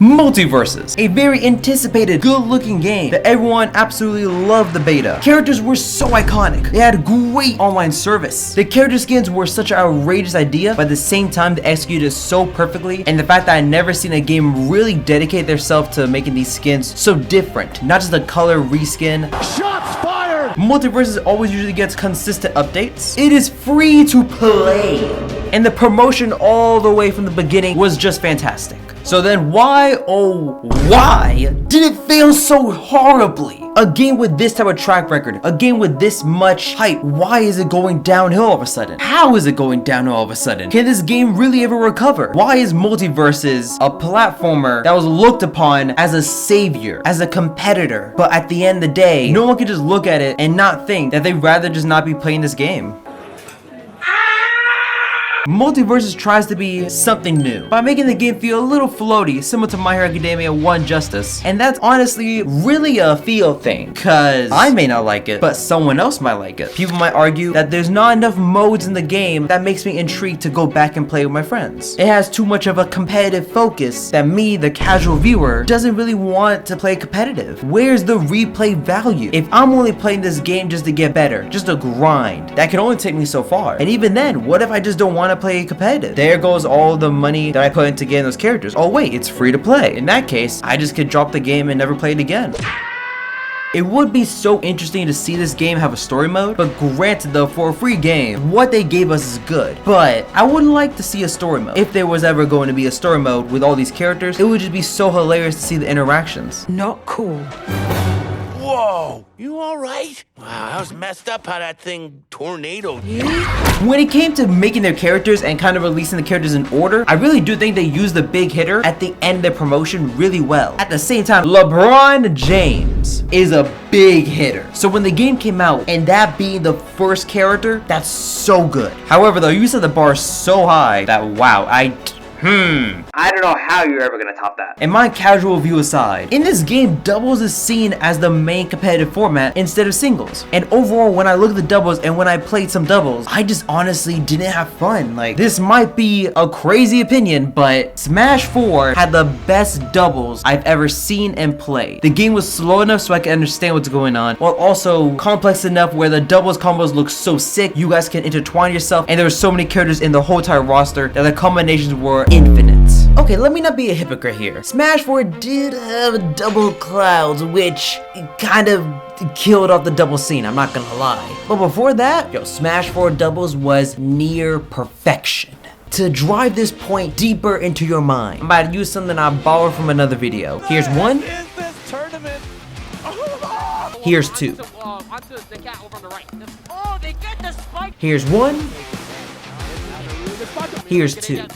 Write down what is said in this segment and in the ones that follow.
Multiversus, a very anticipated, good-looking game that everyone absolutely loved the beta. Characters were so iconic. They had great online service. The character skins were such an outrageous idea, but at the same time they executed it so perfectly, and the fact that I never seen a game really dedicate themselves to making these skins so different, not just a color reskin. Shots fired! Multiversus always usually gets consistent updates. It is free to play, and the promotion all the way from the beginning was just fantastic. So then why, oh why, did it fail so horribly? A game with this type of track record, a game with this much hype, why is it going downhill all of a sudden? How is it going downhill all of a sudden? Can this game really ever recover? Why is Multiversus a platformer that was looked upon as a savior, as a competitor, but at the end of the day, no one can just look at it and not think that they'd rather just not be playing this game? Multiversus tries to be something new by making the game feel a little floaty, similar to My Hero Academia 1 Justice, and that's honestly really a feel thing, cause I may not like it, but someone else might like it. People might argue that there's not enough modes in the game that makes me intrigued to go back and play with my friends. It has too much of a competitive focus that me, the casual viewer, doesn't really want to play competitive. Where's the replay value? If I'm only playing this game just to get better, just to grind, that can only take me so far. And even then, what if I just don't want to play competitive? There goes all the money that I put into getting those characters. Oh wait, it's free to play. In that case, I just could drop the game and never play it again. It would be so interesting to see this game have a story mode, but granted though, for a free game, what they gave us is good. But I would like to see a story mode. If there was ever going to be a story mode with all these characters, it would just be so hilarious to see the interactions. Not cool. Whoa, you alright? Wow, I was messed up how that thing tornadoed. When it came to making their characters and kind of releasing the characters in order, I really do think they used the big hitter at the end of their promotion really well. At the same time, LeBron James is a big hitter. So when the game came out and that being the first character, that's so good. However though, you set the bar so high that wow, I don't know how you're ever gonna top that. And my casual view aside, in this game, doubles is seen as the main competitive format instead of singles. And overall, when I look at the doubles and when I played some doubles, I just honestly didn't have fun. Like, this might be a crazy opinion, but Smash 4 had the best doubles I've ever seen and played. The game was slow enough so I could understand what's going on, while also complex enough where the doubles combos look so sick, you guys can intertwine yourself, and there were so many characters in the whole entire roster that the combinations were infinite. Okay, let me not be a hypocrite here. Smash 4 did have double clouds, which kind of killed off the double scene, I'm not gonna lie. But before that, Smash 4 doubles was near perfection. To drive this point deeper into your mind, I'm about to use something I borrowed from another video. Here's one. Here's two. Here's one. Here's two.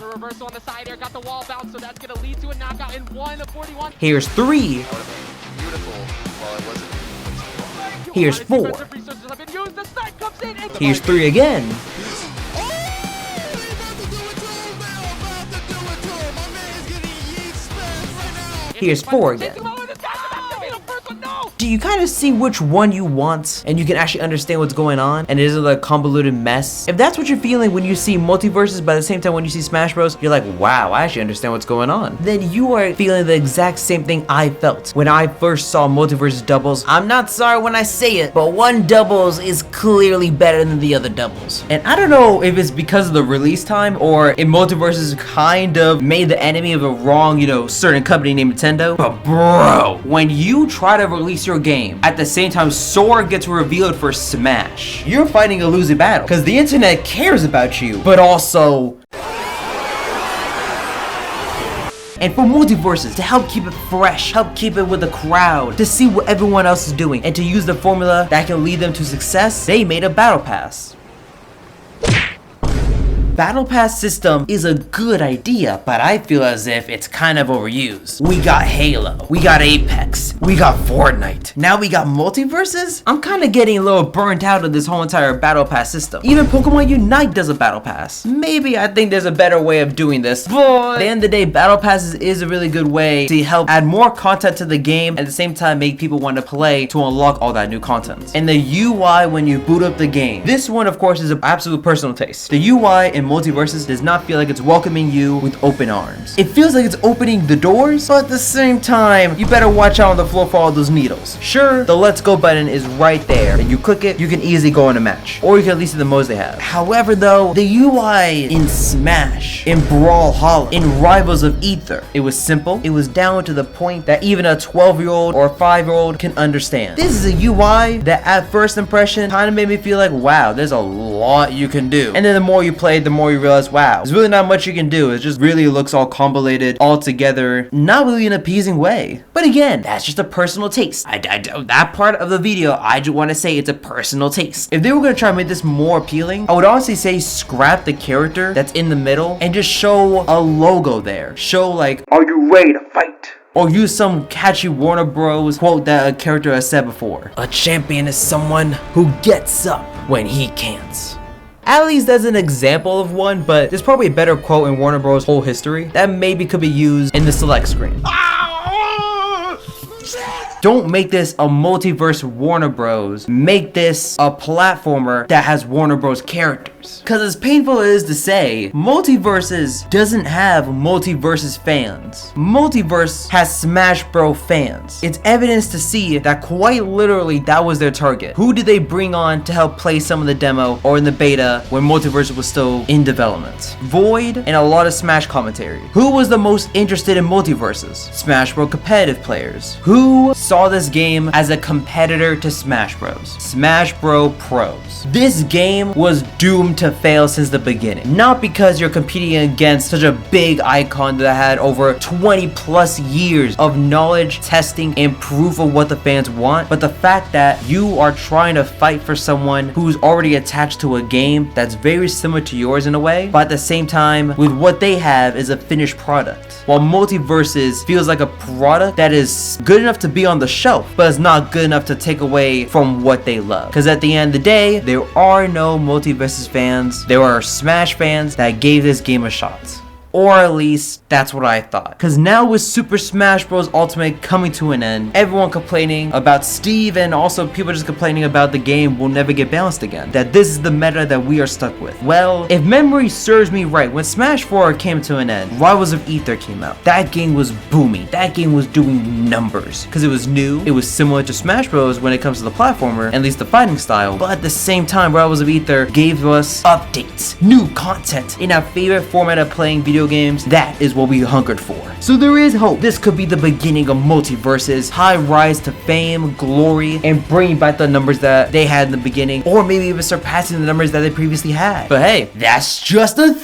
Here's three. Here's four. Here's three again. Here's four again. Do you kind of see which one you want and you can actually understand what's going on and it isn't a convoluted mess? If that's what you're feeling when you see Multiversus, but at the same time when you see Smash Bros, you're like, wow, I actually understand what's going on. Then you are feeling the exact same thing I felt when I first saw Multiversus doubles. I'm not sorry when I say it, but one doubles is clearly better than the other doubles. And I don't know if it's because of the release time or if Multiversus kind of made the enemy of a wrong, certain company named Nintendo. But bro, when you try to release your game at the same time Sora gets revealed for Smash, you're fighting a losing battle because the internet cares about you, but also and for Multiversus to help keep it fresh, help keep it with the crowd, to see what everyone else is doing and to use the formula that can lead them to success, they made a battle pass. Battle Pass system is a good idea, but I feel as if it's kind of overused. We got Halo, we got Apex, we got Fortnite, now we got Multiversus? I'm kind of getting a little burnt out of this whole entire Battle Pass system. Even Pokemon Unite does a Battle Pass. Maybe I think there's a better way of doing this, but at the end of the day, Battle Passes is a really good way to help add more content to the game, at the same time make people want to play to unlock all that new content. And the UI when you boot up the game, this one of course is an absolute personal taste. The UI in in Multiversus does not feel like it's welcoming you with open arms. It feels like it's opening the doors, but at the same time, you better watch out on the floor for all those needles. Sure, the let's go button is right there, and you click it, you can easily go in a match, or you can at least see the modes they have. However though, the UI in Smash, in Brawlhalla, in Rivals of Ether, it was simple, it was down to the point that even a 12-year-old or a 5-year-old can understand. This is a UI that at first impression kind of made me feel like, wow, there's a lot you can do. And then the more you play, the more you realize, wow, there's really not much you can do. It just really looks all convoluted, all together, not really in an appeasing way. But again, that's just a personal taste. That part of the video, I just want to say it's a personal taste. If they were going to try to make this more appealing, I would honestly say scrap the character that's in the middle and just show a logo there. Show like, are you ready to fight? Or use some catchy Warner Bros. Quote that a character has said before. A champion is someone who gets up when he can't. At least as an example of one, but there's probably a better quote in Warner Bros. Whole history that maybe could be used in the select screen. Don't make this a multiverse Warner Bros. Make this a platformer that has Warner Bros. Characters. Cause as painful it is to say, Multiversus doesn't have Multiversus fans. Multiverse has Smash Bros. Fans. It's evidence to see that quite literally that was their target. Who did they bring on to help play some of the demo or in the beta when Multiverse was still in development? Void and a lot of Smash commentary. Who was the most interested in Multiversus? Smash Bros. Competitive players. Who saw this game as a competitor to Smash Bros. Smash Bros. Pros. This game was doomed to fail since the beginning. Not because you're competing against such a big icon that had over 20 plus years of knowledge, testing, and proof of what the fans want, but the fact that you are trying to fight for someone who's already attached to a game that's very similar to yours in a way, but at the same time, with what they have is a finished product. While Multiversus feels like a product that is good enough to be on the shelf, but it's not good enough to take away from what they love. Because at the end of the day, there are no Multiversus fans. There are Smash fans that gave this game a shot. Or at least, that's what I thought. Cause now with Super Smash Bros. Ultimate coming to an end, everyone complaining about Steve and also people just complaining about the game will never get balanced again. That this is the meta that we are stuck with. Well, if memory serves me right, when Smash 4 came to an end, Rivals of Ether came out. That game was booming. That game was doing numbers. Cause it was new, it was similar to Smash Bros. When it comes to the platformer, at least the fighting style. But at the same time, Rivals of Ether gave us updates, new content in our favorite format of playing video games. That is what we hungered for. So there is hope. This could be the beginning of Multiversus, high rise to fame, glory, and bringing back the numbers that they had in the beginning, or maybe even surpassing the numbers that they previously had. But hey, that's just a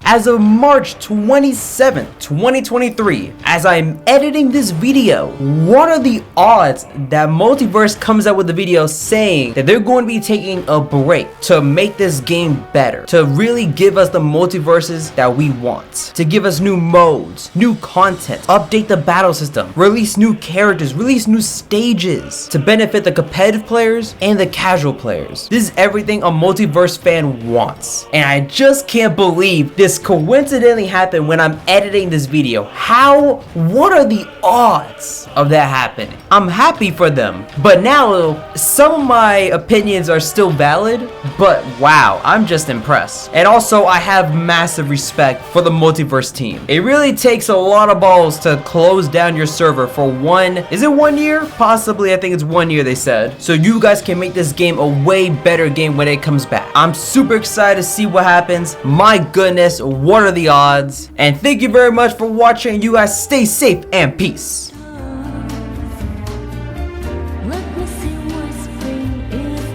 as of March 27th, 2023, as I'm editing this video, what are the odds that Multiverse comes out with a video saying that they're going to be taking a break to make this game better, to really give us the multiverses that we want, to give us new modes, new content, update the battle system, release new characters, release new stages to benefit the competitive players and the casual players. This is everything a Multiverse fan wants, and I just can't believe this coincidentally happened when I'm editing this video. What are the odds of that happening? I'm happy for them, but now some of my opinions are still valid, but wow, I'm just impressed. And also, I have massive respect for the Multiverse team. It really takes a lot of balls to close down your server for is it 1 year? Possibly, I think it's 1 year they said. So you guys can make this game a way better game when it comes back. I'm super excited to see what happens. My goodness, what are the odds? And thank you very much for watching. You guys stay safe and peace.